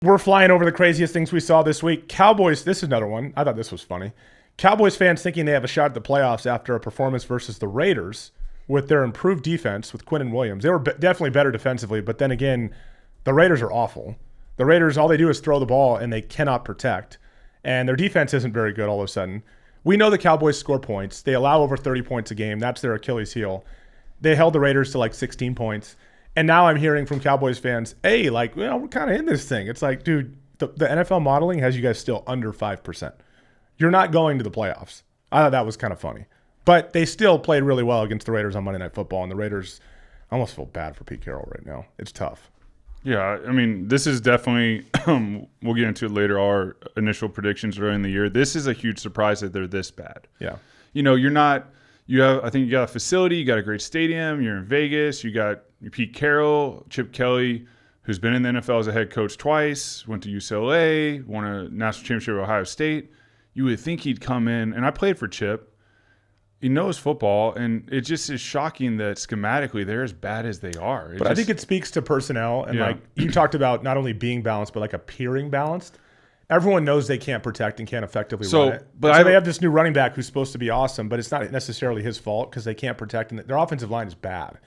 We're flying over the craziest things we saw this week. Cowboys, this is another one. I thought this was funny. Cowboys fans thinking they have a shot at the playoffs after a performance versus the Raiders with their improved defense with Quinnen Williams. They were definitely better defensively, but then again, the Raiders are awful. The Raiders, all they do is throw the ball, and they cannot protect. And their defense isn't very good all of a sudden. We know the Cowboys score points. They allow over 30 points a game. That's their Achilles heel. They held the Raiders to like 16 points. And now I'm hearing from Cowboys fans, hey, like, you know, we're kind of in this thing. It's like, dude, the NFL modeling has you guys still under 5%. You're not going to the playoffs. I thought that was kind of funny. But they still played really well against the Raiders on Monday Night Football. And the Raiders, I almost feel bad for Pete Carroll right now. It's tough. Yeah, I mean, this is definitely, we'll get into it later, our initial predictions during the year. This is a huge surprise that they're this bad. Yeah. You know, I think you got a facility, you got a great stadium, you're in Vegas, you got Pete Carroll, Chip Kelly, who's been in the NFL as a head coach twice, went to UCLA, won a national championship at Ohio State. You would think he'd come in, and I played for Chip. He knows football, and it just is shocking that schematically they're as bad as they are. I think it speaks to personnel, and like you talked about not only being balanced, but like appearing balanced. Everyone knows they can't protect and can't effectively run it. So they have this new running back who's supposed to be awesome, but it's not necessarily his fault because they can't protect, and their offensive line is bad.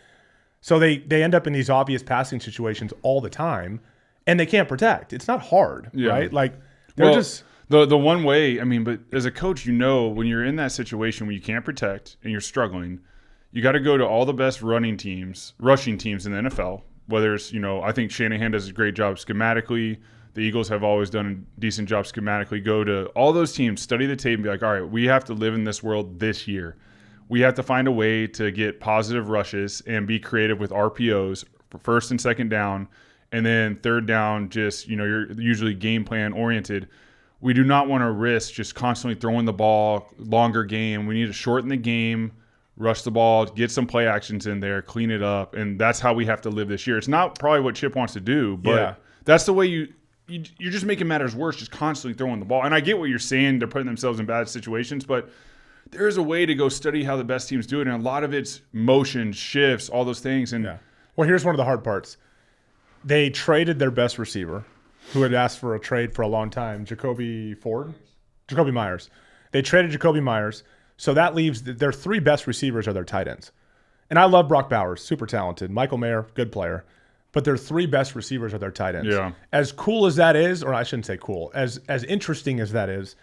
So they end up in these obvious passing situations all the time, and they can't protect. It's not hard, right? Like they're just... The one way, I mean, but as a coach, you know, when you're in that situation where you can't protect and you're struggling, you got to go to all the best rushing teams in the NFL. Whether it's, you know, I think Shanahan does a great job schematically. The Eagles have always done a decent job schematically. Go to all those teams, study the tape, and be like, all right, we have to live in this world this year. We have to find a way to get positive rushes and be creative with RPOs for first and second down, and then third down, just, you know, you're usually game plan oriented. We do not want to risk just constantly throwing the ball, longer game. We need to shorten the game, rush the ball, get some play actions in there, clean it up, and that's how we have to live this year. It's not probably what Chip wants to do, but that's the way you're just making matters worse, just constantly throwing the ball. And I get what you're saying. They're putting themselves in bad situations, but there is a way to go study how the best teams do it, and a lot of it's motion, shifts, all those things. And well, here's one of the hard parts. They traded their best receiver, who had asked for a trade for a long time, Jacoby Myers. They traded Jacoby Myers, so that leaves their three best receivers are their tight ends. And I love Brock Bowers, super talented. Michael Mayer, good player. But their three best receivers are their tight ends. Yeah. As cool as that is, or I shouldn't say cool, as interesting as that is,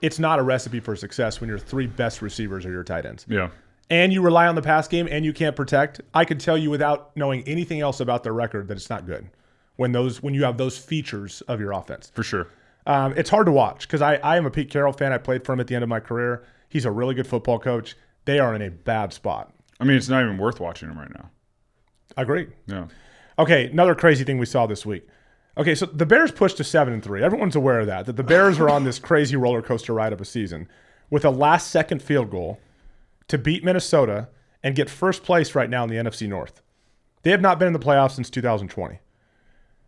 it's not a recipe for success when your three best receivers are your tight ends. Yeah. And you rely on the pass game and you can't protect. I could tell you without knowing anything else about their record that it's not good when you have those features of your offense. For sure. It's hard to watch because I am a Pete Carroll fan. I played for him at the end of my career. He's a really good football coach. They are in a bad spot. I mean, it's not even worth watching him right now. Agreed. Yeah. Okay, another crazy thing we saw this week. Okay, so the Bears pushed to 7-3. Everyone's aware of that the Bears are on this crazy roller coaster ride of a season with a last-second field goal to beat Minnesota and get first place right now in the NFC North. They have not been in the playoffs since 2020.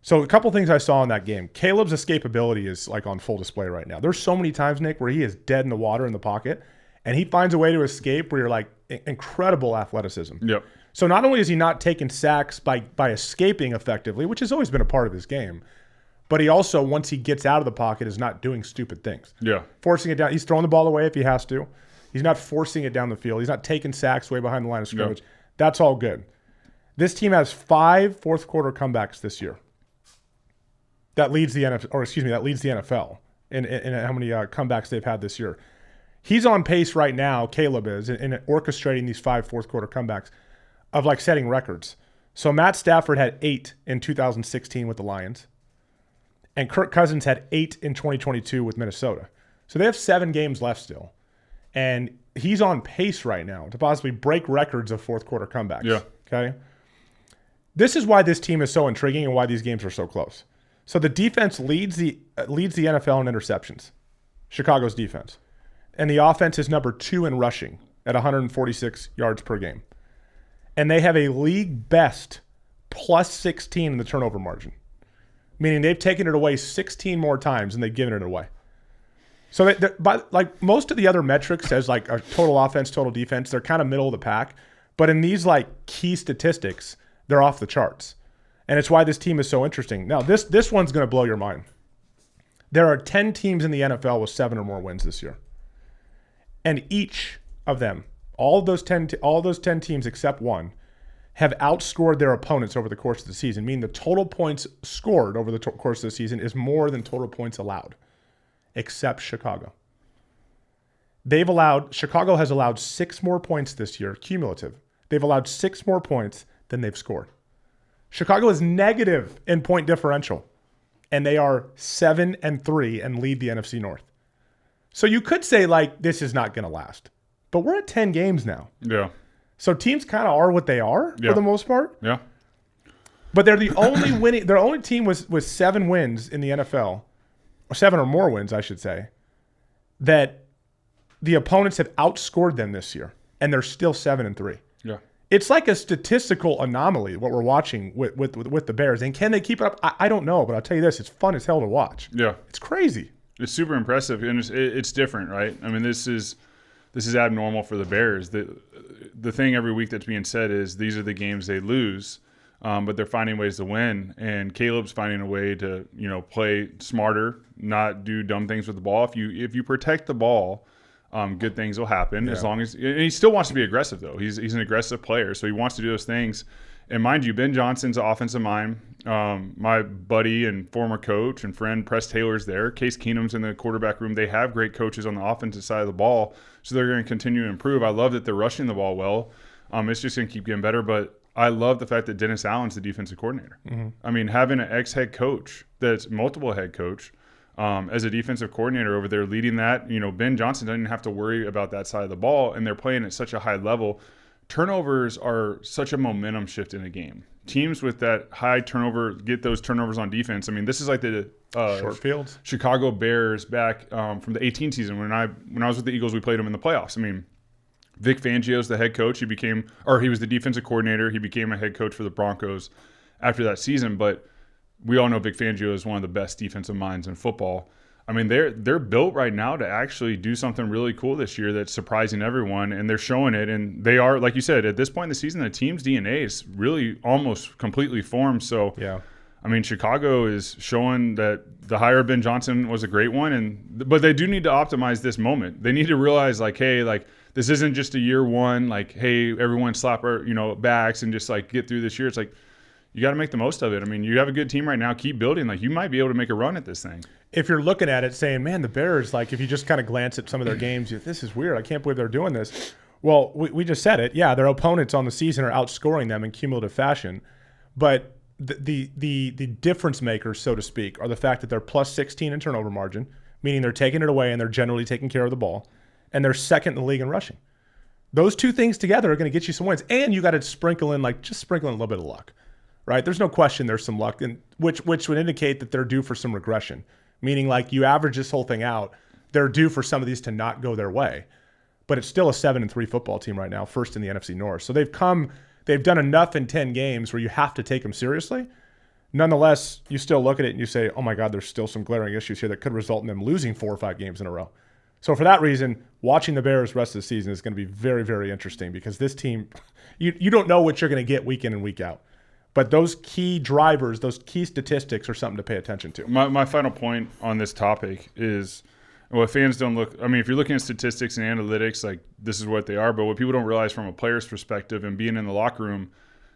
So a couple things I saw in that game. Caleb's escapability is like on full display right now. There's so many times, Nick, where he is dead in the water in the pocket, and he finds a way to escape where you're like incredible athleticism. Yep. So not only is he not taking sacks by escaping effectively, which has always been a part of his game, but he also, once he gets out of the pocket, is not doing stupid things. Yeah. Forcing it down. He's throwing the ball away if he has to. He's not forcing it down the field. He's not taking sacks way behind the line of scrimmage. Yep. That's all good. This team has 5 fourth-quarter comebacks this year. That leads the NFL in how many comebacks they've had this year. He's on pace right now, Caleb is, in orchestrating these 5 fourth-quarter comebacks of like setting records. So Matt Stafford had 8 in 2016 with the Lions, and Kirk Cousins had 8 in 2022 with Minnesota. So they have 7 games left still. And he's on pace right now to possibly break records of fourth-quarter comebacks. Yeah. Okay? This is why this team is so intriguing and why these games are so close. So the defense leads the NFL in interceptions, Chicago's defense. And the offense is number 2 in rushing at 146 yards per game. And they have a league best plus 16 in the turnover margin, meaning they've taken it away 16 more times than they've given it away. So but like most of the other metrics as like a total offense, total defense, they're kind of middle of the pack. But in these like key statistics, they're off the charts. And it's why this team is so interesting. Now, this one's going to blow your mind. There are 10 teams in the NFL with 7 or more wins this year. And each of them, all those 10 teams except one, have outscored their opponents over the course of the season, meaning the total points scored over the course of the season is more than total points allowed, except Chicago. Chicago has allowed 6 more points this year, cumulative. They've allowed 6 more points than they've scored. Chicago is negative in point differential, and they are 7-3 and lead the NFC North. So you could say, like, this is not going to last. But we're at 10 games now. Yeah. So teams kind of are what they are for the most part. Yeah. But they're the only their only team with 7 wins in the NFL, or 7 or more wins, I should say, that the opponents have outscored them this year, and they're still 7-3. Yeah. It's like a statistical anomaly what we're watching with the Bears. And can they keep it up? I don't know, but I'll tell you this: it's fun as hell to watch. Yeah, it's crazy. It's super impressive, and it's different, right? I mean, this is abnormal for the Bears. The thing every week that's being said is these are the games they lose, but they're finding ways to win. And Caleb's finding a way to play smarter, not do dumb things with the ball. If you protect the ball, good things will happen as long as – and he still wants to be aggressive, though. He's an aggressive player, so he wants to do those things. And mind you, Ben Johnson's offensive mind. My buddy and former coach and friend Press Taylor's there. Case Keenum's in the quarterback room. They have great coaches on the offensive side of the ball, so they're going to continue to improve. I love that they're rushing the ball well. It's just going to keep getting better. But I love the fact that Dennis Allen's the defensive coordinator. Mm-hmm. I mean, having an ex-head coach that's multiple head coach as a defensive coordinator over there leading that, Ben Johnson doesn't have to worry about that side of the ball, and they're playing at such a high level. Turnovers are such a momentum shift in a game. Teams with that high turnover get those turnovers on defense. I mean, this is like the short fields Chicago Bears back from the 18 season when I was with the Eagles. We played them in the playoffs. I mean, Vic Fangio's the head coach. He was the defensive coordinator. He became a head coach for the Broncos after that season. But we all know Vic Fangio is one of the best defensive minds in football. I mean, they're built right now to actually do something really cool this year that's surprising everyone, and they're showing it. And they are, like you said, at this point in the season, the team's DNA is really almost completely formed. So, yeah, I mean, Chicago is showing that the hire of Ben Johnson was a great one, but they do need to optimize this moment. They need to realize, like, hey, like this isn't just a year one. Like, hey, everyone slap our backs and just like get through this year. It's like you got to make the most of it. I mean, you have a good team right now. Keep building. Like, you might be able to make a run at this thing. If you're looking at it saying, man, the Bears, like if you just kind of glance at some of their games, this is weird. I can't believe they're doing this. Well, we just said it. Yeah, their opponents on the season are outscoring them in cumulative fashion. But the difference makers, so to speak, are the fact that they're plus 16 in turnover margin, meaning they're taking it away and they're generally taking care of the ball, and they're second in the league in rushing. Those two things together are going to get you some wins. And you got to sprinkle in a little bit of luck, right? There's no question there's some luck, which would indicate that they're due for some regression. Meaning, like, you average this whole thing out, they're due for some of these to not go their way. But it's still a 7-3 football team right now, first in the NFC North. So they've done enough in 10 games where you have to take them seriously. Nonetheless, you still look at it and you say, oh my God, there's still some glaring issues here that could result in them losing 4 or 5 games in a row. So for that reason, watching the Bears rest of the season is going to be very, very interesting because this team, you don't know what you're going to get week in and week out. But those key drivers, those key statistics are something to pay attention to. My final point on this topic is what fans don't look – I mean, if you're looking at statistics and analytics, like this is what they are. But what people don't realize from a player's perspective and being in the locker room,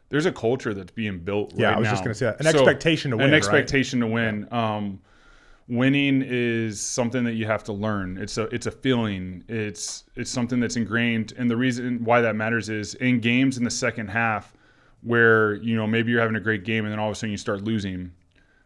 there's a culture that's being built right now. Yeah, I was just going to say that. An expectation to win, An expectation right? to win. Yeah. Winning is something that you have to learn. It's a feeling. It's something that's ingrained. And the reason why that matters is in games in the second half – where, maybe you're having a great game and then all of a sudden you start losing.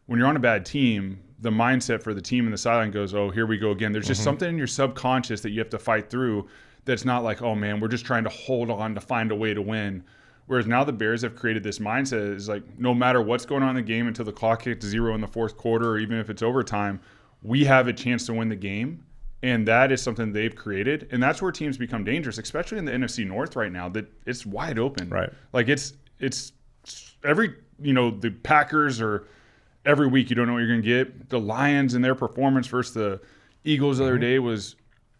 When you're on a bad team, the mindset for the team in the sideline goes, oh, here we go again. There's just something in your subconscious that you have to fight through that's not like, oh, man, we're just trying to hold on to find a way to win. Whereas now the Bears have created this mindset is like no matter what's going on in the game until the clock hits 0 in the fourth quarter or even if it's overtime, we have a chance to win the game. And that is something they've created. And that's where teams become dangerous, especially in the NFC North right now, that it's wide open. Right. Like it's every, the Packers or every week you don't know what you're going to get. The Lions and their performance versus the Eagles the other day was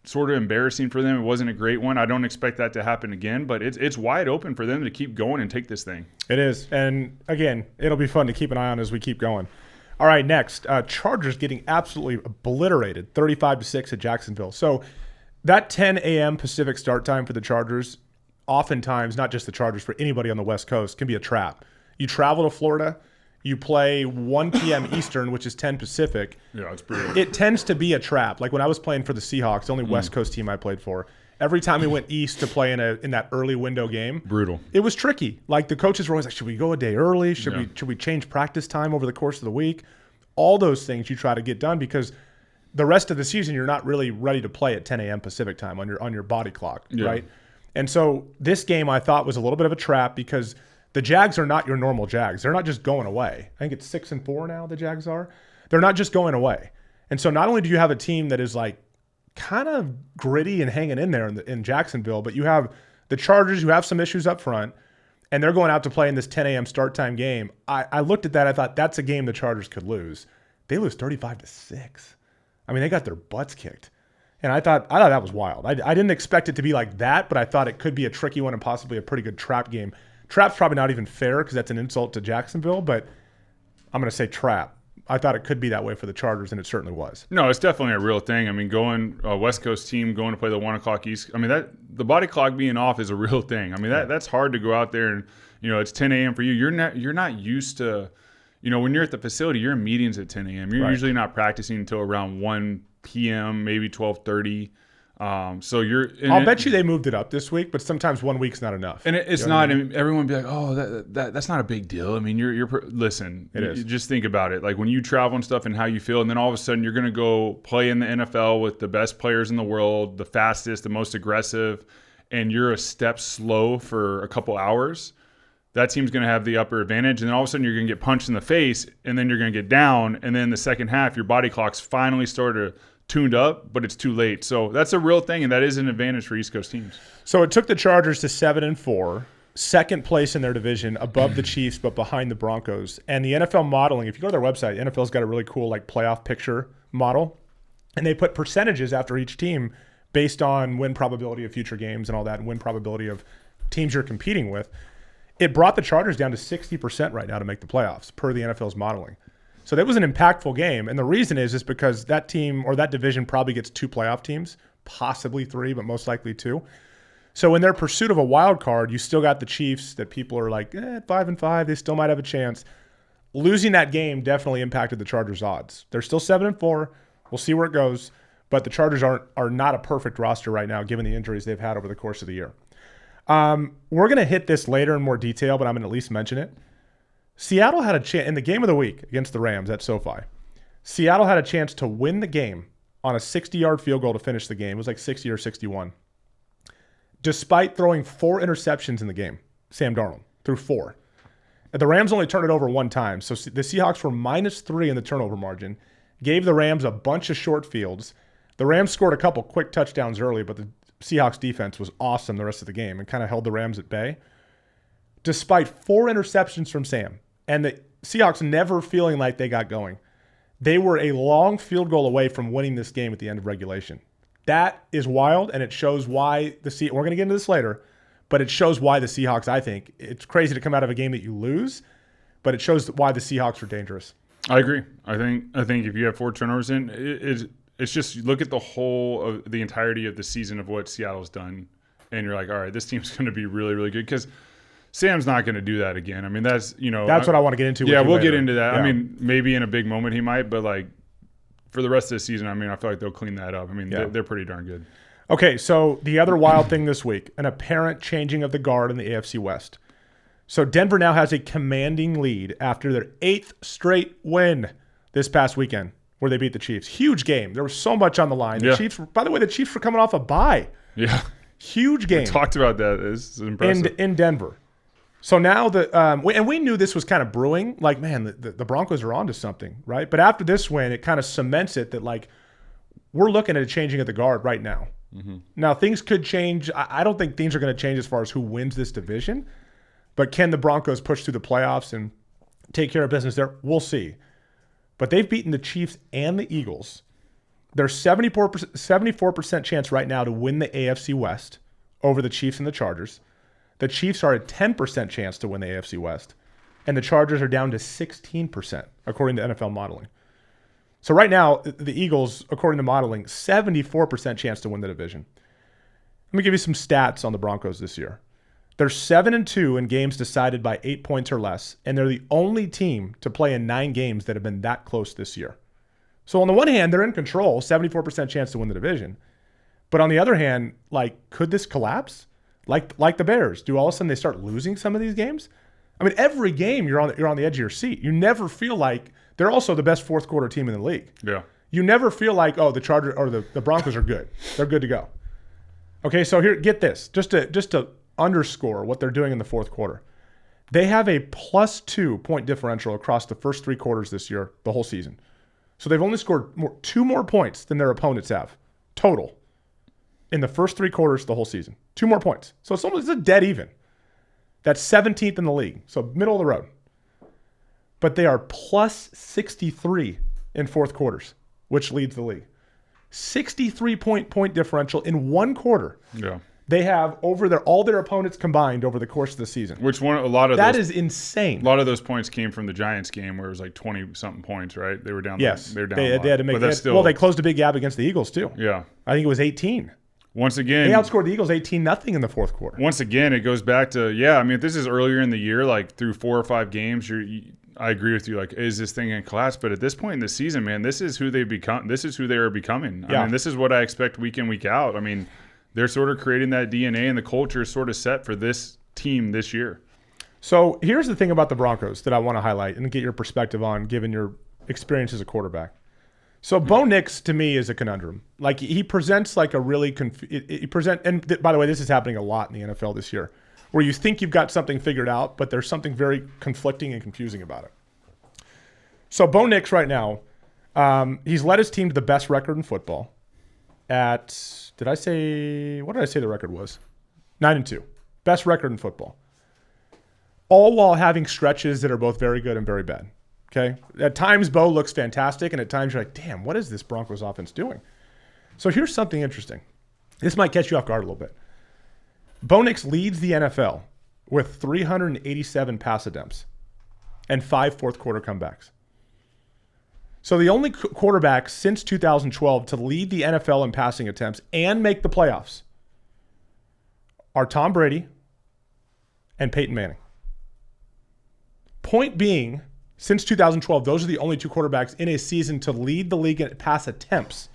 sort of embarrassing for them. It wasn't a great one. I don't expect that to happen again, but it's wide open for them to keep going and take this thing. It is. And again, it'll be fun to keep an eye on as we keep going. All right, next, Chargers getting absolutely obliterated, 35-6 at Jacksonville. So that 10 a.m. Pacific start time for the Chargers, oftentimes, not just the Chargers, for anybody on the West Coast, can be a trap. You travel to Florida, you play 1 p.m. Eastern, which is 10 Pacific. Yeah, it's brutal. It tends to be a trap. Like when I was playing for the Seahawks, the only West Coast team I played for, every time we went east to play in that early window game, Brutal. It was tricky. Like the coaches were always like, should we go a day early? Should we change practice time over the course of the week? All those things you try to get done because the rest of the season you're not really ready to play at 10 a.m. Pacific time on your body clock, right? And so this game I thought was a little bit of a trap because the Jags are not your normal Jags. They're not just going away. I think it's 6-4 now, the Jags are. They're not just going away. And so not only do you have a team that is like kind of gritty and hanging in there in Jacksonville, but you have the Chargers who have some issues up front, and they're going out to play in this 10 a.m. start time game. I looked at that. I thought that's a game the Chargers could lose. They lose 35-6. I mean, they got their butts kicked. And I thought that was wild. I didn't expect it to be like that, but I thought it could be a tricky one and possibly a pretty good trap game. Trap's probably not even fair because that's an insult to Jacksonville, but I'm going to say trap. I thought it could be that way for the Chargers, and it certainly was. No, it's definitely a real thing. I mean, going West Coast team going to play the 1 o'clock East. I mean, the body clock being off is a real thing. I mean, that's hard to go out there and it's 10 a.m. for you. You're not used to, when you're at the facility, you're in meetings at 10 a.m. You're usually not practicing until around 1 p.m., maybe 12:30. So I'll bet you they moved it up this week, but sometimes 1 week's not enough. And it's not. I mean, everyone would be like, "Oh, that's not a big deal." I mean, listen. It is. Just think about it. Like when you travel and stuff, and how you feel, and then all of a sudden you're going to go play in the NFL with the best players in the world, the fastest, the most aggressive, and you're a step slow for a couple hours. That team's going to have the upper advantage, and then all of a sudden you're going to get punched in the face, and then you're going to get down, and then the second half, your body clock's finally started tuned up, but it's too late. So that's a real thing, and that is an advantage for East Coast teams. So it took the Chargers to 7-4, second place in their division, above the Chiefs, but behind the Broncos. And the NFL modeling, if you go to their website, the NFL's got a really cool playoff picture model, and they put percentages after each team based on win probability of future games and all that, and win probability of teams you're competing with. It brought the Chargers down to 60% right now to make the playoffs, per the NFL's modeling. So that was an impactful game. And the reason is because that team or that division probably gets 2 playoff teams, possibly 3, but most likely 2. So in their pursuit of a wild card, you still got the Chiefs that people are like, 5-5, they still might have a chance. Losing that game definitely impacted the Chargers' odds. They're still 7-4. We'll see where it goes. But the Chargers are not a perfect roster right now, given the injuries they've had over the course of the year. We're going to hit this later in more detail, but I'm going to at least mention it. Seattle had a chance in the game of the week against the Rams at SoFi. Seattle had a chance to win the game on a 60-yard field goal to finish the game. It was like 60 or 61. Despite throwing 4 interceptions in the game, Sam Darnold threw 4. The Rams only turned it over 1 time, so the Seahawks were -3 in the turnover margin, gave the Rams a bunch of short fields. The Rams scored a couple quick touchdowns early, but the Seahawks defense was awesome the rest of the game and kind of held the Rams at bay. Despite 4 interceptions from Sam, and the Seahawks never feeling like they got going, they were a long field goal away from winning this game at the end of regulation. That is wild, and it shows why we're going to get into this later, but it shows why the Seahawks, I think, it's crazy to come out of a game that you lose, but it shows why the Seahawks are dangerous. I agree. I think if you have 4 turnovers in, it's just look at the entirety of the season of what Seattle's done, and you're like, all right, this team's going to be really, really good because Sam's not going to do that again. I mean, that's what I want to get into. Yeah, we'll get into that. Yeah. I mean, maybe in a big moment he might, but like for the rest of the season, I mean, I feel like they'll clean that up. I mean, they're pretty darn good. Okay, so the other wild thing this week, an apparent changing of the guard in the AFC West. So Denver now has a commanding lead after their 8th straight win this past weekend, where they beat the Chiefs. Huge game. There was so much on the line. The Chiefs, by the way, the Chiefs were coming off a bye. Yeah. Huge game. We talked about that. It's impressive. In Denver. So now and we knew this was kind of brewing. Like, man, the Broncos are onto something, right? But after this win, it kind of cements it that, like, we're looking at a changing of the guard right now. Mm-hmm. Now, things could change. I don't think things are going to change as far as who wins this division. But can the Broncos push through the playoffs and take care of business there? We'll see. But they've beaten the Chiefs and the Eagles. There's 74% chance right now to win the AFC West over the Chiefs and the Chargers. The Chiefs are a 10% chance to win the AFC West, and the Chargers are down to 16%, according to NFL modeling. So right now, the Eagles, according to modeling, 74% chance to win the division. Let me give you some stats on the Broncos this year. They're 7-2 in games decided by 8 points or less, and they're the only team to play in 9 games that have been that close this year. So on the one hand, they're in control, 74% chance to win the division. But on the other hand, like, could this collapse? Like the Bears, do all of a sudden they start losing some of these games? I mean, every game you're on the edge of your seat. You never feel like they're also the best fourth quarter team in the league. Yeah. You never feel like, oh, the Chargers or the Broncos are good. They're good to go. Okay, so here, get this, just to underscore what they're doing in the fourth quarter. They have a +2 point differential across the first 3 quarters this year, the whole season. So they've only scored 2 more points than their opponents have total in the first 3 quarters the whole season. 2 more points. So it's a dead even. That's 17th in the league. So middle of the road. But they are +63 in fourth quarters, which leads the league. 63 point differential in 1 quarter. Yeah. They have over all their opponents combined over the course of the season. Which one? A lot of that those, is insane. A lot of those points came from the Giants game where it was like 20-something points, right? They were down. Yes, they were down. They had to make. They closed a big gap against the Eagles too. Yeah, I think it was 18. Once again, they outscored the Eagles 18-0 in the fourth quarter. Once again, it goes back to I mean, if this is earlier in the year, like through 4 or 5 games, I agree with you. Like, is this thing going to collapse? But at this point in the season, man, this is who they've become. This is who they are becoming. I mean, this is what I expect week in, week out. I mean, they're sort of creating that DNA, and the culture is sort of set for this team this year. So here's the thing about the Broncos that I want to highlight and get your perspective on, given your experience as a quarterback. So Bo Nix to me is a conundrum. Like, he presents like a really and by the way, this is happening a lot in the NFL this year, where you think you've got something figured out, but there's something very conflicting and confusing about it. So Bo Nix right now, he's led his team to the best record in football at, what did I say the record was? 9-2. Best record in football. All while having stretches that are both very good and very bad. Okay? At times, Bo looks fantastic, and at times you're like, damn, what is this Broncos offense doing? So here's something interesting. This might catch you off guard a little bit. Bo Nix leads the NFL with 387 pass attempts and 5 fourth quarter comebacks. So the only quarterback since 2012 to lead the NFL in passing attempts and make the playoffs are Tom Brady and Peyton Manning. Point being, since 2012, those are the only 2 quarterbacks in a season to lead the league in pass attempts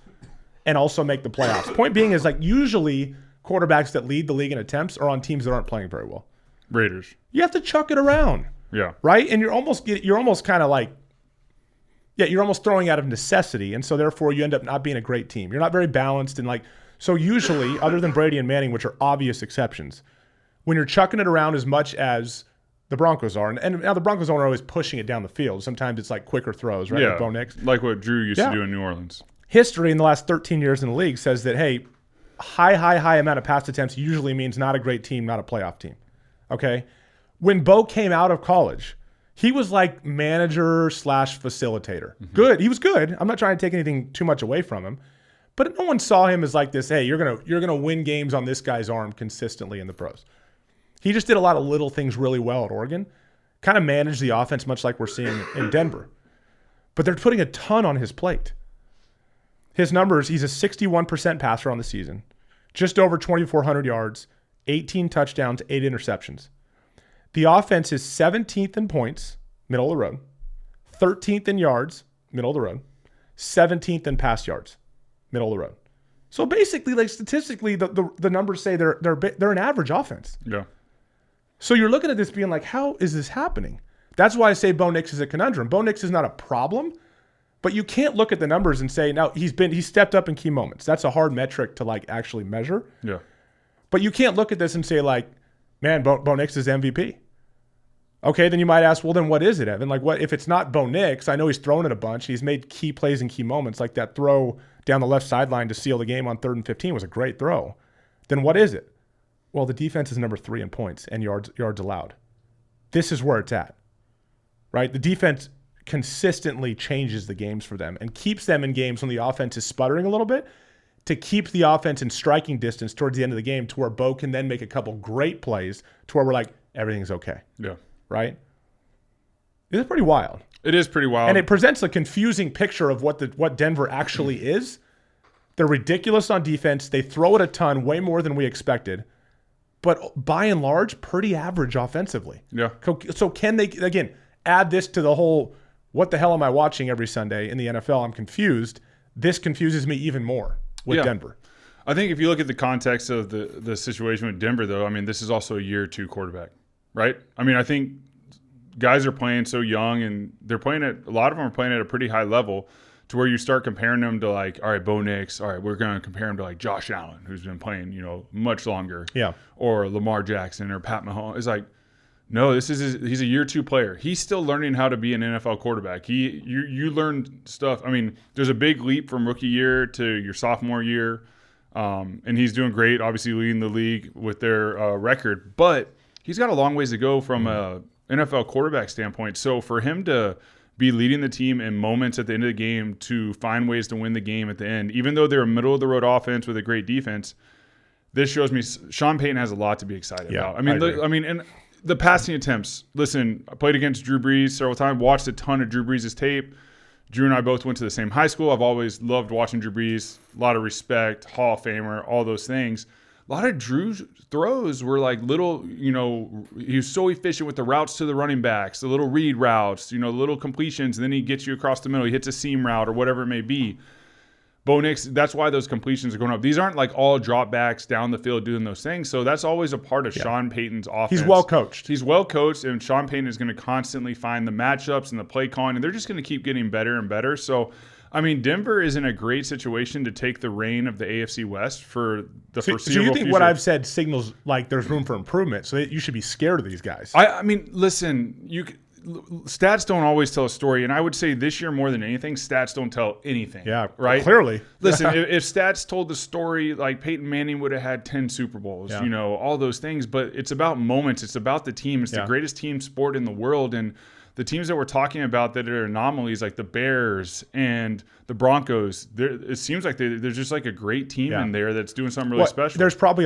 and also make the playoffs. Point being is, like, usually quarterbacks that lead the league in attempts are on teams that aren't playing very well. Raiders. You have to chuck it around. Yeah. Right? And you're almost kind of like, you're almost throwing out of necessity. And so therefore you end up not being a great team. You're not very balanced. And so usually, other than Brady and Manning, which are obvious exceptions, when you're chucking it around as much as the Broncos are, and now the Broncos aren't always pushing it down the field. Sometimes it's like quicker throws, right? Yeah. With Bo Nix. Like what Drew used to do in New Orleans. History in the last 13 years in the league says that, hey, high amount of pass attempts usually means not a great team, not a playoff team. Okay? When Bo came out of college, he was like manager / facilitator. Mm-hmm. Good. He was good. I'm not trying to take anything too much away from him. But no one saw him as like this, hey, you're gonna win games on this guy's arm consistently in the pros. He just did a lot of little things really well at Oregon, kind of managed the offense much like we're seeing in Denver. But they're putting a ton on his plate. His numbers, he's a 61% passer on the season, just over 2,400 yards, 18 touchdowns, 8 interceptions. The offense is 17th in points, middle of the road, 13th in yards, middle of the road, 17th in pass yards, middle of the road. So basically, like, statistically, the numbers say they're an average offense. Yeah. So you're looking at this being like, how is this happening? That's why I say Bo Nix is a conundrum. Bo Nix is not a problem, but you can't look at the numbers and say, now he's stepped up in key moments. That's a hard metric to, like, actually measure. Yeah. But you can't look at this and say, like, man, Bo Nix is MVP. Okay, then you might ask, well, then what is it, Evan? Like, what if it's not Bo Nix? I know he's thrown it a bunch. He's made key plays in key moments, like that throw down the left sideline to seal the game on 3rd and 15 was a great throw. Then what is it? Well, the defense is number 3 in points and yards allowed. This is where it's at, right? The defense consistently changes the games for them and keeps them in games when the offense is sputtering a little bit, to keep the offense in striking distance towards the end of the game to where Bo can then make a couple great plays to where we're like, everything's okay. Yeah. Right? It's pretty wild. It is pretty wild. And it presents a confusing picture of what Denver actually is. They're ridiculous on defense. They throw it a ton, way more than we expected. But by and large, pretty average offensively. Yeah. So can they, again, add this to the whole, what the hell am I watching every Sunday in the NFL? I'm confused. This confuses me even more with Denver. I think if you look at the context of the situation with Denver, though, I mean, this is also a year 2 quarterback, right? I mean, I think guys are playing so young, and they're playing at a lot of them are playing at a pretty high level, to where you start comparing them to like, all right, Bo Nix, all right, we're going to compare him to like Josh Allen, who's been playing, much longer, or Lamar Jackson or Pat Mahomes. It's like, no, he's a year 2 player. He's still learning how to be an NFL quarterback. You learn stuff. I mean, there's a big leap from rookie year to your sophomore year, and he's doing great, obviously leading the league with their record, but he's got a long ways to go from a NFL quarterback standpoint. So for him to be leading the team in moments at the end of the game to find ways to win the game at the end, even though they're a middle-of-the-road offense with a great defense, this shows me Sean Payton has a lot to be excited about. I mean, and the passing attempts. Listen, I played against Drew Brees several times, watched a ton of Drew Brees' tape. Drew and I both went to the same high school. I've always loved watching Drew Brees, a lot of respect, Hall of Famer, all those things. A lot of Drew's throws were like little, he was so efficient with the routes to the running backs, the little read routes, little completions, and then he gets you across the middle. He hits a seam route or whatever it may be. Bo Nix, that's why those completions are going up. These aren't like all dropbacks down the field doing those things. So that's always a part of Sean Payton's offense. He's well coached. He's well coached, and Sean Payton is going to constantly find the matchups and the play calling, and they're just going to keep getting better and better. So, I mean, Denver is in a great situation to take the reign of the AFC West for the foreseeable future. So you think what I've said signals like there's room for improvement, so you should be scared of these guys. I mean, listen, stats don't always tell a story, and I would say this year more than anything, stats don't tell anything. Yeah, right? Clearly. Listen, if stats told the story, like Peyton Manning would have had 10 Super Bowls, all those things, but it's about moments. It's about the team. It's the greatest team sport in the world, and the teams that we're talking about that are anomalies, like the Bears and the Broncos, it seems like there's just like a great team in there that's doing something really special. There's probably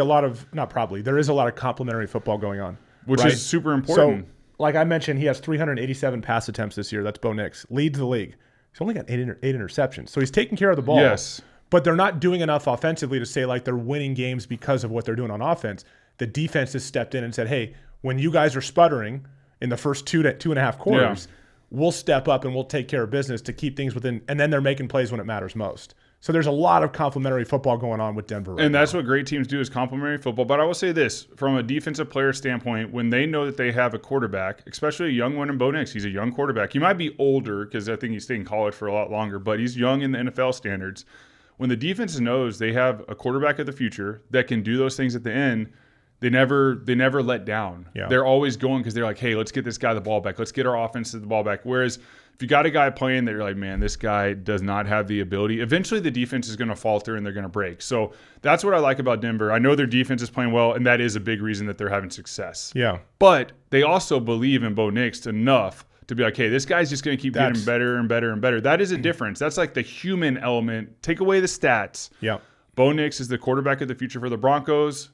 there is a lot of complimentary football going on. Which is super important. So, like I mentioned, he has 387 pass attempts this year. That's Bo Nix. Leads the league. He's only got eight interceptions. So he's taking care of the ball. Yes. But they're not doing enough offensively to say like they're winning games because of what they're doing on offense. The defense has stepped in and said, hey, when you guys are sputtering in the first 2.5 quarters, we'll step up and we'll take care of business to keep things within. And then they're making plays when it matters most. So there's a lot of complimentary football going on with Denver right And that's now. what great teams do is complimentary football. But I will say this, from a defensive player standpoint, when they know that they have a quarterback, especially a young one in Bo Nix, he's a young quarterback. He might be older because I think he stayed in college for a lot longer, but he's young in the NFL standards. When the defense knows they have a quarterback of the future that can do those things at the end, they never let down. Yeah. They're always going because they're like, hey, let's get this guy the ball back. Let's get our offense to the ball back. Whereas if you got a guy playing that you're like, man, this guy does not have the ability, eventually the defense is going to falter and they're going to break. So that's what I like about Denver. I know their defense is playing well, and that is a big reason that they're having success. Yeah. But they also believe in Bo Nix enough to be like, hey, this guy's just going to keep getting better and better and better. That is a difference. That's like the human element. Take away the stats. Yeah. Bo Nix is the quarterback of the future for the Broncos.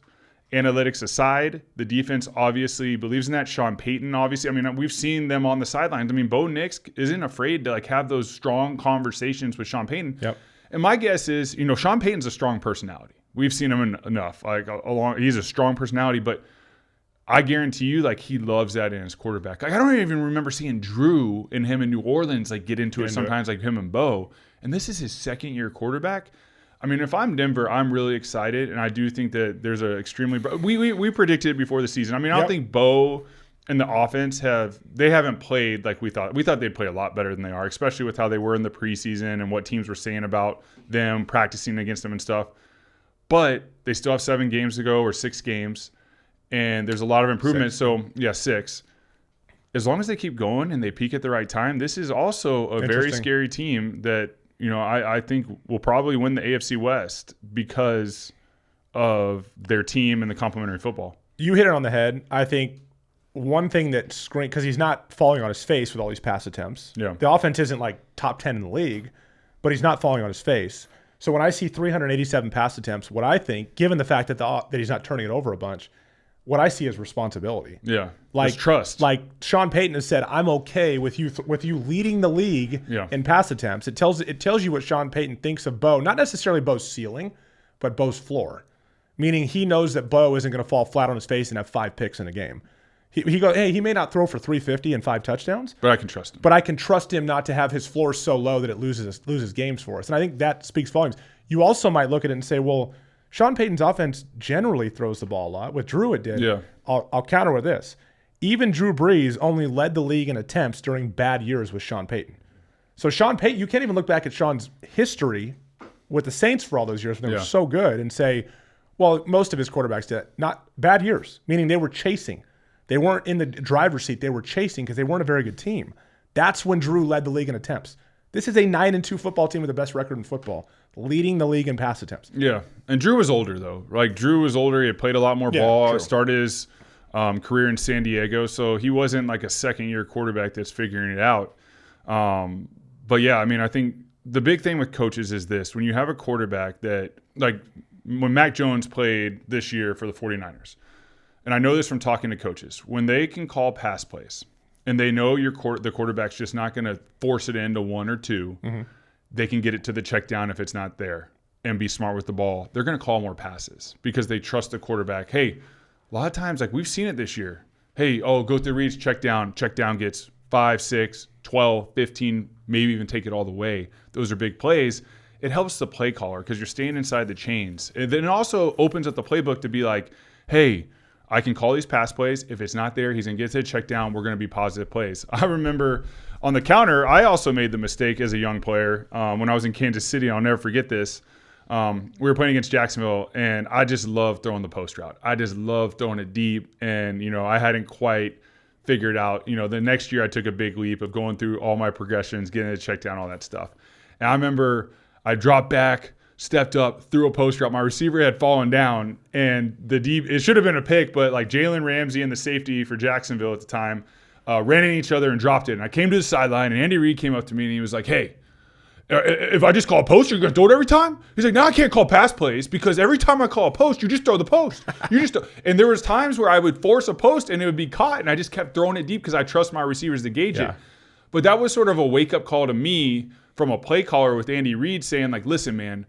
Analytics aside, the defense obviously believes in that. Sean Payton, obviously. I mean, we've seen them on the sidelines. I mean, Bo Nix isn't afraid to like have those strong conversations with Sean Payton. Yep. And my guess is, Sean Payton's a strong personality. We've seen him enough. He's a strong personality, but I guarantee you, like, he loves that in his quarterback. Like, I don't even remember seeing Drew and him in New Orleans like get into it sometimes, like him and Bo. And this is his second-year quarterback. I mean, if I'm Denver, I'm really excited, and I do think that there's an extremely – we predicted before the season. I mean, I don't think Bo and the offense haven't played like we thought. We thought they'd play a lot better than they are, especially with how they were in the preseason and what teams were saying about them practicing against them and stuff. But they still have 7 games to go or 6 games, and there's a lot of improvement. 6. So, 6. As long as they keep going and they peak at the right time, this is also a very scary team that – I think will probably win the AFC West because of their team and the complementary football. You hit it on the head. I think one thing that screen, because he's not falling on his face with all these pass attempts. Yeah. The offense isn't like top 10 in the league, but he's not falling on his face. So when I see 387 pass attempts, what I think, given the fact that he's not turning it over a bunch, what I see is responsibility. Yeah. Like There's trust. Like Sean Payton has said, I'm okay with you leading the league in pass attempts. It tells you what Sean Payton thinks of Bo, not necessarily Bo's ceiling, but Bo's floor. Meaning he knows that Bo isn't going to fall flat on his face and have 5 picks in a game. He goes, hey, he may not throw for 350 and 5 touchdowns, but I can trust him. But I can trust him not to have his floor so low that it loses games for us. And I think that speaks volumes. You also might look at it and say, well, Sean Payton's offense generally throws the ball a lot. With Drew, it did. Yeah. I'll counter with this. Even Drew Brees only led the league in attempts during bad years with Sean Payton. So Sean Payton, you can't even look back at Sean's history with the Saints for all those years when they were so good and say, well, most of his quarterbacks did not bad years, meaning they were chasing. They weren't in the driver's seat. They were chasing because they weren't a very good team. That's when Drew led the league in attempts. This is a 9-2 football team with the best record in football, leading the league in pass attempts. Yeah, and Drew was older, though. Like, Drew was older. He had played a lot more ball. True. Started his career in San Diego, so he wasn't like a second-year quarterback that's figuring it out. But, yeah, I mean, I think the big thing with coaches is this. When you have a quarterback that, like when Mac Jones played this year for the 49ers, and I know this from talking to coaches, when they can call pass plays and they know the quarterback's just not going to force it into 1 or 2, they can get it to the check down if it's not there and be smart with the ball. They're going to call more passes because they trust the quarterback. Hey, a lot of times, like we've seen it this year. Hey, go through reads, check down gets 5, 6, 12, 15, maybe even take it all the way. Those are big plays. It helps the play caller because you're staying inside the chains. And then it also opens up the playbook to be like, hey, I can call these pass plays. If it's not there, he's going to get to the check down. We're going to be positive plays. I remember on the counter, I also made the mistake as a young player when I was in Kansas City. I'll never forget this. We were playing against Jacksonville, and I just loved throwing the post route. I just loved throwing it deep, and, I hadn't quite figured out. The next year I took a big leap of going through all my progressions, getting it checked down, all that stuff. And I remember I dropped back, stepped up, threw a post route. My receiver had fallen down, and it should have been a pick, but like Jalen Ramsey and the safety for Jacksonville at the time ran into each other and dropped it. And I came to the sideline, and Andy Reid came up to me, and he was like, hey, if I just call a post, you're going to throw it every time? He's like, no, I can't call pass plays because every time I call a post, you just throw the post. And there was times where I would force a post, and it would be caught, and I just kept throwing it deep because I trust my receivers to gauge it. But that was sort of a wake-up call to me from a play caller with Andy Reid saying, like, listen, man,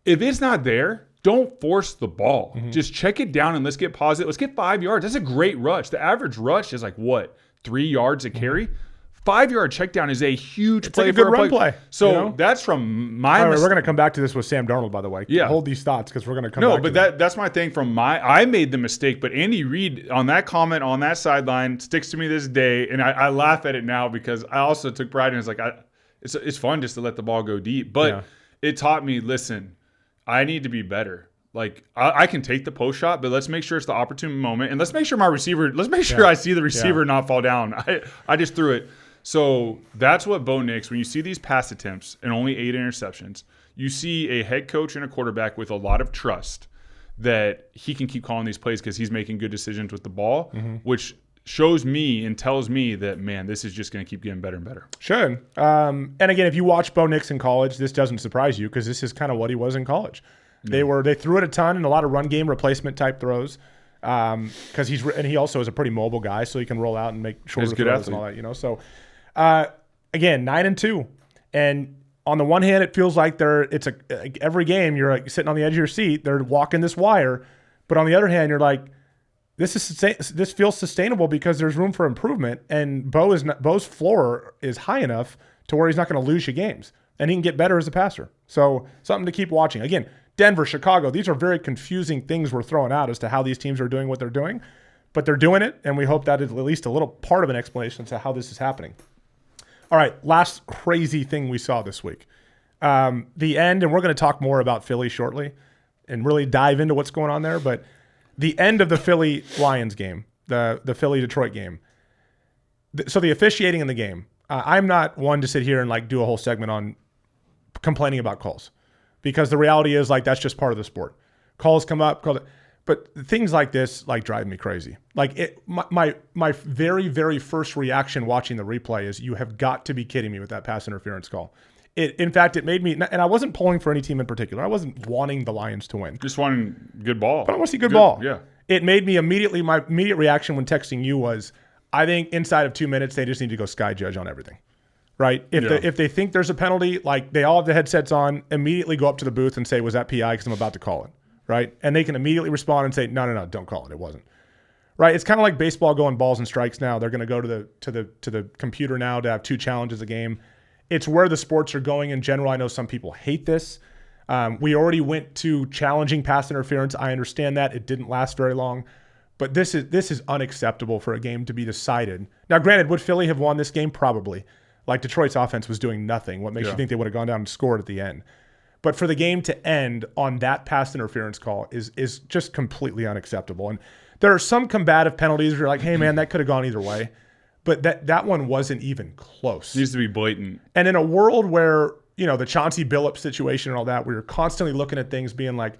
if it's not there, don't force the ball. Just check it down and let's get positive. Let's get 5 yards. That's a great rush. The average rush is like, 3 yards a carry? 5-yard check down is a huge play. Like a good run play. So that's from my we're going to come back to this with Sam Darnold, by the way. Yeah. Hold these thoughts because we're going to come back to but that's my thing I made the mistake, but Andy Reid on that comment on that sideline sticks to me this day, and I laugh at it now because I also took pride in it. It's like, it's fun just to let the ball go deep. But it taught me, listen, I need to be better. Like, I can take the post shot, but let's make sure it's the opportune moment. And let's make sure I see the receiver not fall down. I just threw it. So that's what Bo Nix, when you see these pass attempts and only 8 interceptions, you see a head coach and a quarterback with a lot of trust that he can keep calling these plays because he's making good decisions with the ball, which shows me and tells me that, man, this is just going to keep getting better and better. Should. And again, if you watch Bo Nix in college, this doesn't surprise you because this is kind of what he was in college. They threw it a ton and a lot of run game replacement type throws because he also is a pretty mobile guy, so he can roll out and make shorter throws and all that. So again, 9-2, and on the one hand, it feels like every game you're like sitting on the edge of your seat. They're walking this wire, but on the other hand, you're like, this feels sustainable because there's room for improvement, and Bo's floor is high enough to where he's not going to lose you games, and he can get better as a passer. So something to keep watching. Again, Denver, Chicago, these are very confusing things we're throwing out as to how these teams are doing what they're doing, but they're doing it, and we hope that is at least a little part of an explanation as to how this is happening. All right, last crazy thing we saw this week. The end, and we're going to talk more about Philly shortly and really dive into what's going on there, but the end of the Philly-Lions game, the Philly-Detroit game. So the officiating in the game, I'm not one to sit here and like do a whole segment on complaining about calls because the reality is like that's just part of the sport. Calls come up, but But things like this like drive me crazy. Like my very, very first reaction watching the replay is you have got to be kidding me with that pass interference call. In fact, it made me, and I wasn't pulling for any team in particular. I wasn't wanting the Lions to win. Just wanting good ball. But I want to see good ball. Yeah. It made me immediately, my immediate reaction when texting you was, I think inside of 2 minutes, they just need to go sky judge on everything. Right? If they think there's a penalty, like they all have the headsets on, immediately go up to the booth and say, was that PI? Because I'm about to call it. Right? And they can immediately respond and say, no, don't call it. It wasn't. Right? It's kind of like baseball going balls and strikes now. They're going to go to the computer now to have 2 challenges a game. It's where the sports are going in general. I know some people hate this. We already went to challenging pass interference. I understand that. It didn't last very long. But this is unacceptable for a game to be decided. Now, granted, would Philly have won this game? Probably. Like Detroit's offense was doing nothing. What makes you think they would have gone down and scored at the end? But for the game to end on that pass interference call is just completely unacceptable. And there are some combative penalties where you're like, hey, man, that could have gone either way. But that one wasn't even close. It needs to be blatant. And in a world where, the Chauncey Billups situation and all that, where you're constantly looking at things being like,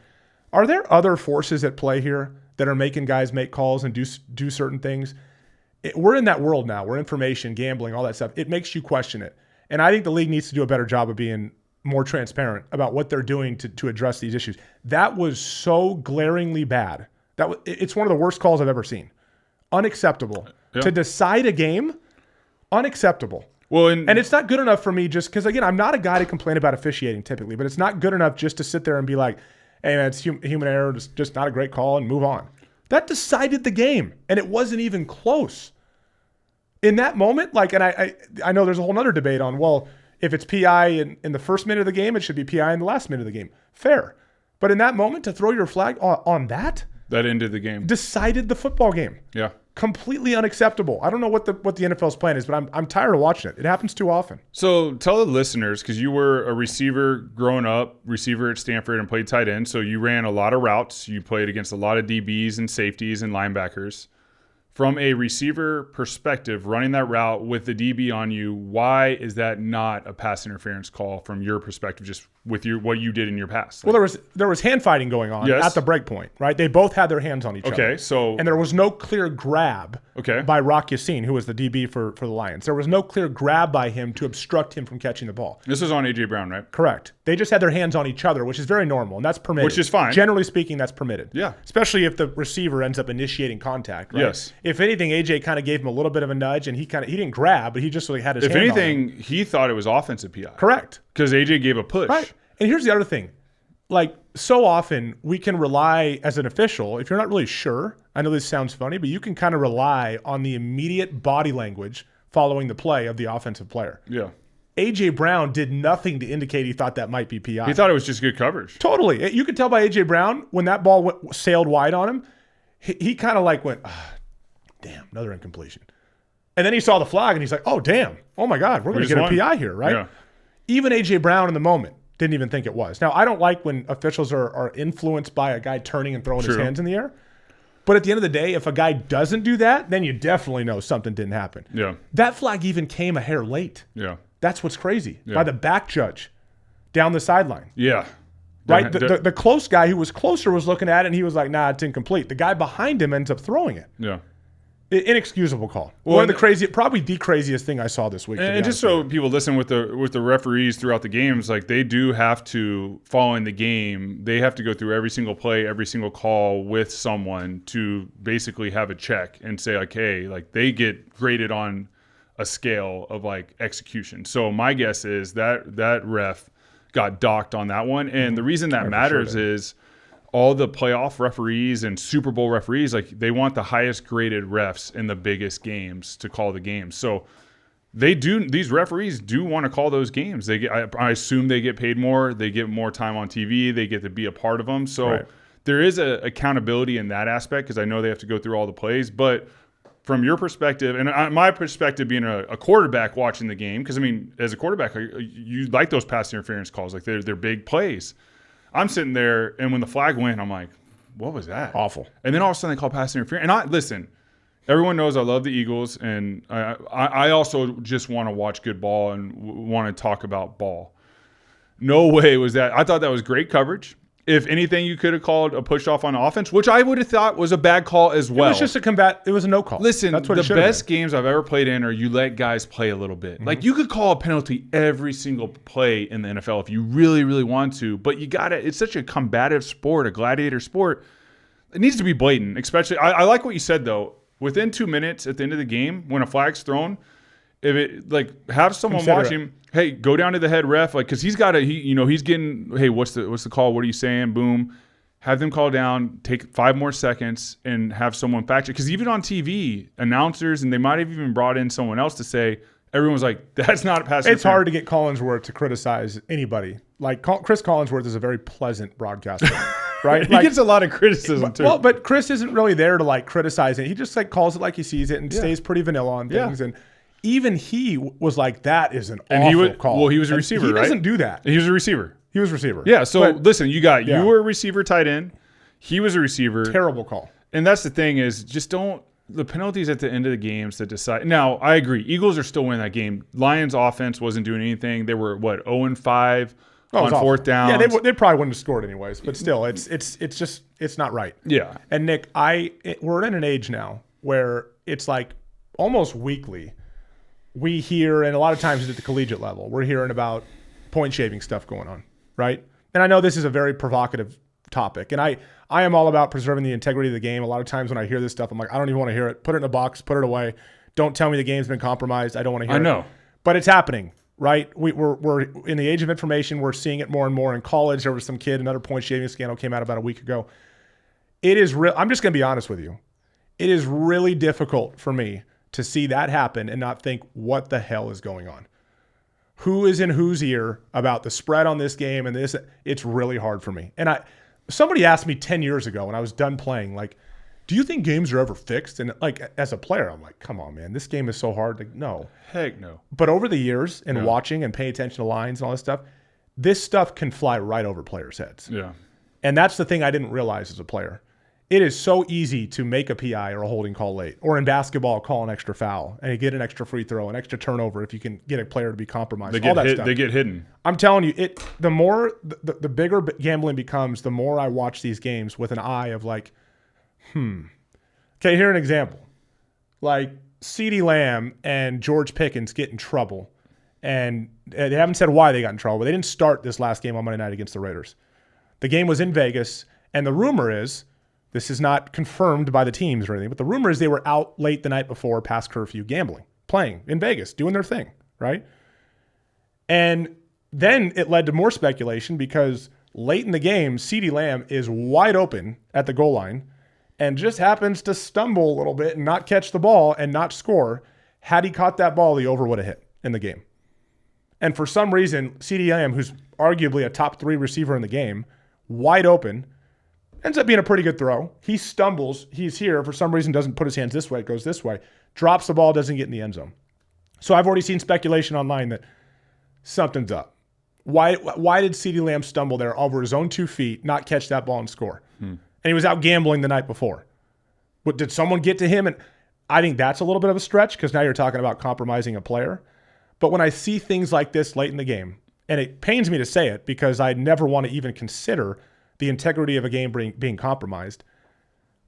are there other forces at play here that are making guys make calls and do certain things? We're in that world now where information, gambling, all that stuff, it makes you question it. And I think the league needs to do a better job of being more transparent about what they're doing to address these issues. That was so glaringly bad. It's one of the worst calls I've ever seen. Unacceptable. Yeah. To decide a game, unacceptable. Well, and it's not good enough for me just because, again, I'm not a guy to complain about officiating typically, but it's not good enough just to sit there and be like, hey, man, it's human error, just not a great call, and move on. That decided the game, and it wasn't even close. In that moment, and I know there's a whole other debate on, well, if it's PI in the first minute of the game, it should be PI in the last minute of the game. Fair. But in that moment, to throw your flag on that ended the game. Decided the football game. Yeah. Completely unacceptable. I don't know what the NFL's plan is, but I'm tired of watching it. It happens too often. So tell the listeners, because you were a receiver growing up, receiver at Stanford, and played tight end. So you ran a lot of routes. You played against a lot of DBs and safeties and linebackers. From a receiver perspective, running that route with the DB on you, why is that not a pass interference call from your perspective, just with what you did in your past? Well, there was hand fighting going on at the break point, right? They both had their hands on each other. Okay, and there was no clear grab by Rock Ya-Sin, who was the DB for the Lions. There was no clear grab by him to obstruct him from catching the ball. This was on A.J. Brown, right? Correct. They just had their hands on each other, which is very normal, and that's permitted. Which is fine. Generally speaking, that's permitted. Yeah. Especially if the receiver ends up initiating contact, right? Yes. If anything, A.J. kind of gave him a little bit of a nudge, and he didn't grab, but he just had his hand on him. If anything, he thought it was offensive PI. Correct. Because A.J. gave a push. Right. And here's the other thing. So often we can rely as an official, if you're not really sure, I know this sounds funny, but you can kind of rely on the immediate body language following the play of the offensive player. Yeah. A.J. Brown did nothing to indicate he thought that might be PI. He thought it was just good coverage. Totally. You could tell by A.J. Brown when that ball sailed wide on him, he kind of went, damn, another incompletion. And then he saw the flag and he's like, oh, damn. Oh, my God, we're going to get a PI here, right? Yeah. Even A.J. Brown in the moment didn't even think it was. Now, I don't like when officials are influenced by a guy turning and throwing his hands in the air. But at the end of the day, if a guy doesn't do that, then you definitely know something didn't happen. Yeah. That flag even came a hair late. Yeah. That's what's crazy. Yeah. By the back judge down the sideline. Yeah. Right? The close guy who was closer was looking at it, and he was like, nah, it's incomplete. The guy behind him ends up throwing it. Yeah. Inexcusable call. One of the craziest, probably the craziest thing I saw this week. And just so people listen with the referees throughout the games, they do have to, following the game, they have to go through every single play, every single call with someone to basically have a check and say, hey, they get graded on a scale of execution. So my guess is that ref got docked on that one. And the reason that matters is all the playoff referees and Super Bowl referees, they want the highest graded refs in the biggest games to call the games. So these referees do want to call those games. I assume they get paid more. They get more time on TV. They get to be a part of them. So there is a accountability in that aspect because I know they have to go through all the plays. But from your perspective, and my perspective being a quarterback watching the game, because, as a quarterback, you like those pass interference calls. They're big plays. I'm sitting there, and when the flag went, I'm like, what was that? Awful. And then all of a sudden they call pass interference. And listen, everyone knows I love the Eagles, and I also just want to watch good ball and want to talk about ball. No way was that. I thought that was great coverage. If anything, you could have called a push off on offense, which I would have thought was a bad call as well. It was just a combat. It was a no call. Listen, that's what the best games I've ever played in are you let guys play a little bit. Like you could call a penalty every single play in the NFL if you really, really want to, but you got to. It's such a combative sport, a gladiator sport. It needs to be blatant. Especially, I like what you said though. Within 2 minutes at the end of the game, when a flag's thrown, if it have someone watch him. Hey, go down to the head ref, because he's got he's getting. Hey, what's the call? What are you saying? Boom. Have them call down, take 5 more seconds, and have someone fact check. Because even on TV, announcers, and they might have even brought in someone else to say, everyone's like, that's not a pass. It's hard to get Collinsworth to criticize anybody. Like Chris Collinsworth is a very pleasant broadcaster, right? He gets a lot of criticism too. Well, but Chris isn't really there to criticize it. He just calls it like he sees it and stays pretty vanilla on things. And even he was like, that is an awful call. Well, he was a receiver, right? He doesn't do that. He was a receiver. He was receiver. Yeah, so listen, you were a receiver tight end. He was a receiver. Terrible call. And that's the thing is just don't – the penalties at the end of the games that decide – now, I agree. Eagles are still winning that game. Lions offense wasn't doing anything. They were, 0-5 on fourth down. Yeah, they probably wouldn't have scored anyways. But still, it's just – it's not right. Yeah. And, Nick, we're in an age now where it's like almost weekly we hear – and a lot of times it's at the collegiate level. We're hearing about point-shaving stuff going on. Right? And I know this is a very provocative topic. And I am all about preserving the integrity of the game. A lot of times when I hear this stuff, I'm like, I don't even want to hear it. Put it in a box, put it away. Don't tell me the game's been compromised. I don't want to hear it. I know. But it's happening, right? We're in the age of information. We're seeing it more and more. In college, there was some kid, another point shaving scandal came out about a week ago. It is real. I'm just going to be honest with you. It is really difficult for me to see that happen and not think, what the hell is going on? Who is in whose ear about the spread on this game and this? It's really hard for me. And somebody asked me 10 years ago when I was done playing, do you think games are ever fixed? And as a player, I'm like, come on, man, this game is so hard. No. Heck no. But over the years and watching and paying attention to lines and all this stuff can fly right over players' heads. Yeah. And that's the thing I didn't realize as a player. It is so easy to make a PI or a holding call late, or in basketball, call an extra foul and you get an extra free throw, an extra turnover if you can get a player to be compromised. They get hidden. I'm telling you, the more the bigger gambling becomes, the more I watch these games with an eye of Okay, here's an example. CeeDee Lamb and George Pickens get in trouble, and they haven't said why they got in trouble, but they didn't start this last game on Monday night against the Raiders. The game was in Vegas, and the rumor is, this is not confirmed by the teams or anything, but the rumor is they were out late the night before, past curfew, gambling, playing in Vegas, doing their thing, right? And then it led to more speculation because late in the game, CeeDee Lamb is wide open at the goal line and just happens to stumble a little bit and not catch the ball and not score. Had he caught that ball, the over would have hit in the game. And for some reason, CeeDee Lamb, who's arguably a top 3 receiver in the game, wide open, ends up being a pretty good throw. He stumbles. He's here. For some reason, doesn't put his hands this way. It goes this way. Drops the ball, doesn't get in the end zone. So I've already seen speculation online that something's up. Why did CeeDee Lamb stumble there over his own 2 feet, not catch that ball and score? And he was out gambling the night before. But did someone get to him? And I think that's a little bit of a stretch because now you're talking about compromising a player. But when I see things like this late in the game, and it pains me to say it because I never want to even consider the integrity of a game being compromised.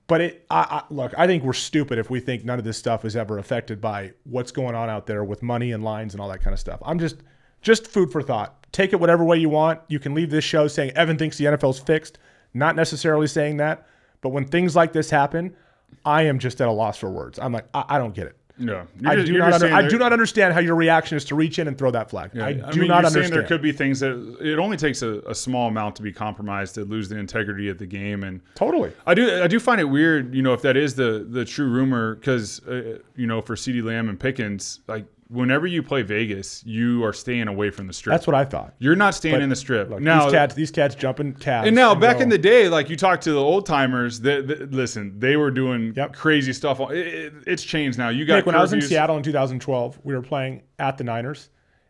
But look, I think we're stupid if we think none of this stuff is ever affected by what's going on out there with money and lines and all that kind of stuff. I'm just food for thought. Take it whatever way you want. You can leave this show saying Evan thinks the NFL's fixed. Not necessarily saying that. But when things like this happen, I am just at a loss for words. I'm like, I don't get it. No, I do not understand how your reaction is to reach in and throw that flag. Yeah, I do not understand. There could be things that it only takes a small amount to be compromised to lose the integrity of the game, and totally. I do find it weird, if that is the true rumor, because for CeeDee Lamb and Pickens, whenever you play Vegas, you are staying away from the strip. That's what I thought. You're not staying in the strip. Look, now these cats jumping cabs. And now back in the day, you talk to the old timers, listen, they were doing crazy stuff. It's changed now. You got Nick, when I was in Seattle in 2012, we were playing at the Niners,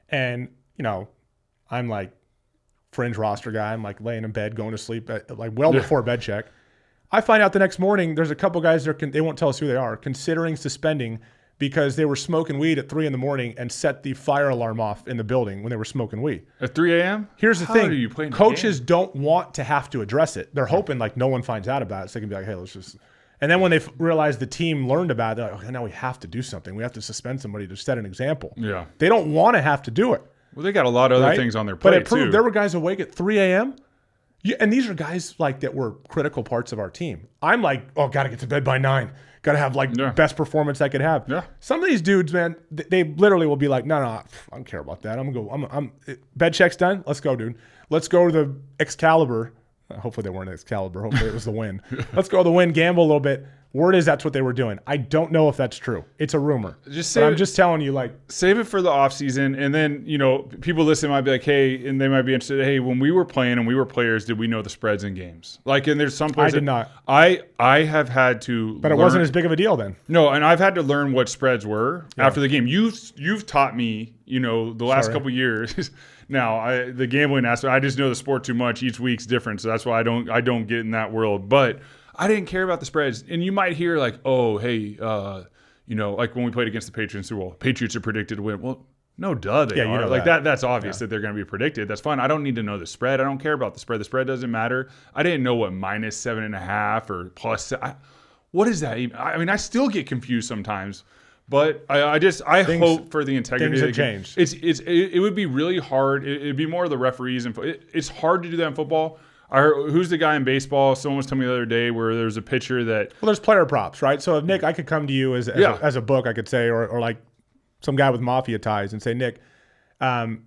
and I'm fringe roster guy. I'm laying in bed, going to sleep before bed check. I find out the next morning there's a couple guys they won't tell us who they are, considering suspending because they were smoking weed at 3 a.m. and set the fire alarm off in the building when they were smoking weed. At 3 a.m.? Here's the How thing. are you playing Coaches don't want to have to address it. They're hoping like no one finds out about it, so they can be like, hey, let's just. And then when they realize the team learned about it, they're like, okay, now we have to do something. We have to suspend somebody to set an example. Yeah. They don't want to have to do it. Well, they got a lot of other things on their plate, but it proved too. there were guys awake at 3 a.m. And these are guys like that were critical parts of our team. I'm like, oh, got to get to bed by 9. Got to have like best performance I could have. Yeah. Some of these dudes, man, they literally will be like, no, I don't care about that. I'm gonna go. Bed check's done. Let's go, dude. Let's go to the Excalibur. Hopefully they weren't Excalibur. Hopefully it was the Win. Let's go to the Win. Gamble a little bit. Word is that's what they were doing. I don't know if that's true. It's a rumor. I'm just telling you, like, save it for the offseason, and then, people listening might be like, hey, and they might be interested, hey, when we were playing and we were players, did we know the spreads in games? Like, and there's some players I did not. I have had to But it wasn't as big of a deal then. No, and I've had to learn what spreads were after the game. You've taught me, the last couple of years. Now, the gambling aspect, I just know the sport too much. Each week's different, so that's why I don't get in that world. But I didn't care about the spreads. And you might hear like, oh, hey, like when we played against the Patriots in Super Bowl, Patriots are predicted to win. Well, no, duh, they are. You know like that's obvious that they're going to be predicted. That's fine. I don't need to know the spread. I don't care about the spread. The spread doesn't matter. I didn't know what -7.5 or plus. What is that even? I mean, I still get confused sometimes. But I hope for the integrity. Things have changed. It would be really hard. It'd be more of the referees, and it's hard to do that in football. Who's the guy in baseball? Someone was telling me the other day where there's a pitcher that. Well, there's player props, right? So if Nick, I could come to you as a book, I could say, or like some guy with mafia ties, and say, Nick,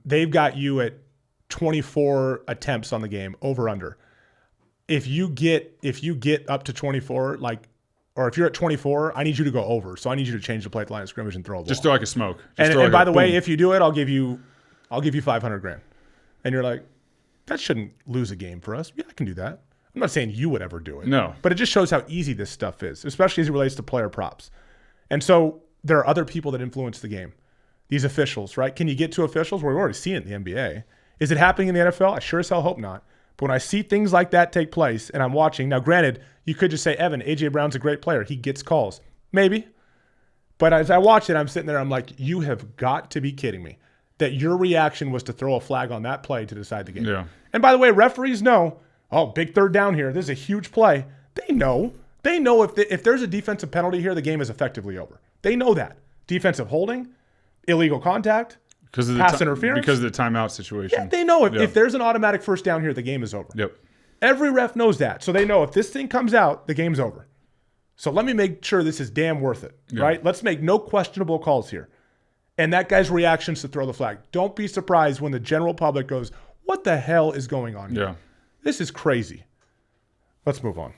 they've got you at 24 attempts on the game, over under. If you get up to 24, like. Or if you're at 24, I need you to go over. So I need you to change the play at the line of scrimmage and throw a ball. Just throw like a smoke. And by the way, if you do it, I'll give you $500,000. And you're like, that shouldn't lose a game for us. Yeah, I can do that. I'm not saying you would ever do it. No. But it just shows how easy this stuff is, especially as it relates to player props. And so there are other people that influence the game. These officials, right? Can you get to officials? Well, we've already seen it in the NBA. Is it happening in the NFL? I sure as hell hope not. But when I see things like that take place and I'm watching, now granted, you could just say, Evan, A.J. Brown's a great player. He gets calls. Maybe. But as I watch it, I'm sitting there, I'm like, you have got to be kidding me that your reaction was to throw a flag on that play to decide the game. Yeah. And by the way, referees know, big third down here. This is a huge play. They know. They know if there's a defensive penalty here, the game is effectively over. They know that. Defensive holding, illegal contact, pass interference. Because of the timeout situation. Yeah, they know if there's an automatic first down here, the game is over. Yep. Every ref knows that. So they know if this thing comes out, the game's over. So let me make sure this is damn worth it, right? Let's make no questionable calls here. And that guy's reactions to throw the flag. Don't be surprised when the general public goes, what the hell is going on here? Yeah. This is crazy. Let's move on.